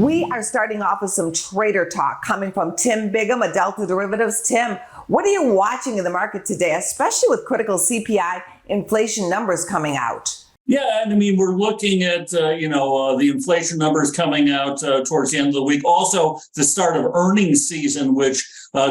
We are starting off with some trader talk coming from Tim Biggam at Delta Derivatives. Tim, what are you watching in the market today, especially with critical CPI inflation numbers coming out? Yeah, I mean, we're looking at, the inflation numbers coming out towards the end of the week. Also, the start of earnings season, which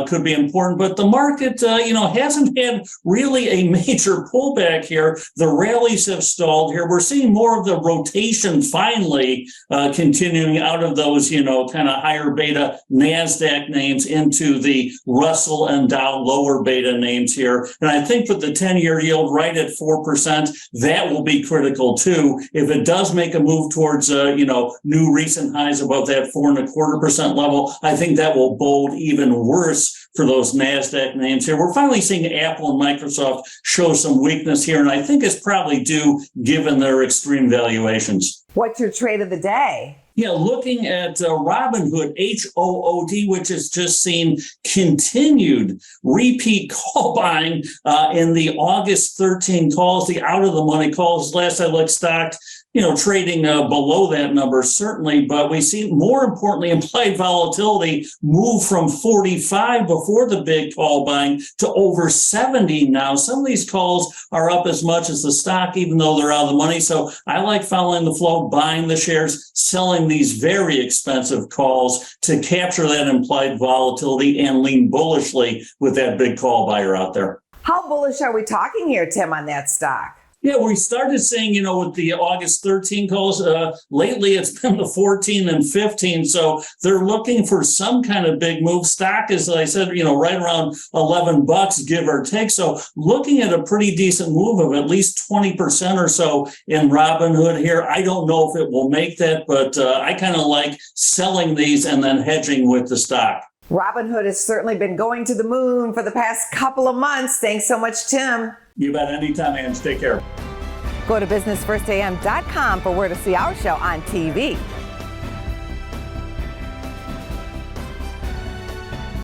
could be important. But the market, hasn't had really a major pullback here. The rallies have stalled here. We're seeing more of the rotation finally continuing out of those, kind of higher beta NASDAQ names into the Russell and Dow lower beta names here. And I think with the 10-year yield right at 4%, that will be critical too. If it does make a move towards, new recent highs above that 4.25% level, I think that will bode even worse for those NASDAQ names here. We're finally seeing Apple and Microsoft show some weakness here, and I think it's probably due given their extreme valuations. What's your trade of the day? Yeah, looking at Robinhood, HOOD, which has just seen continued repeat call buying in the August 13 calls, the out of the money calls. Last I looked, stock, trading below that number, certainly. But we see, more importantly, implied volatility move from 45 before the big call buying to over 70 now. Some of these calls are up as much as the stock, even though they're out of the money. So I like following the flow, buying the shares, selling these very expensive calls to capture that implied volatility and lean bullishly with that big call buyer out there. How bullish are we talking here, Tim, on that stock? Yeah, we started seeing, with the August 13 calls, lately it's been the 14 and 15. So they're looking for some kind of big move. Stock is, like I said, right around $11, give or take. So looking at a pretty decent move of at least 20% or so in Robinhood here. I don't know if it will make that, but I kind of like selling these and then hedging with the stock. Robinhood has certainly been going to the moon for the past couple of months. Thanks so much, Tim. You bet. Anytime, Ange. Take care. Go to businessfirstam.com for where to see our show on TV.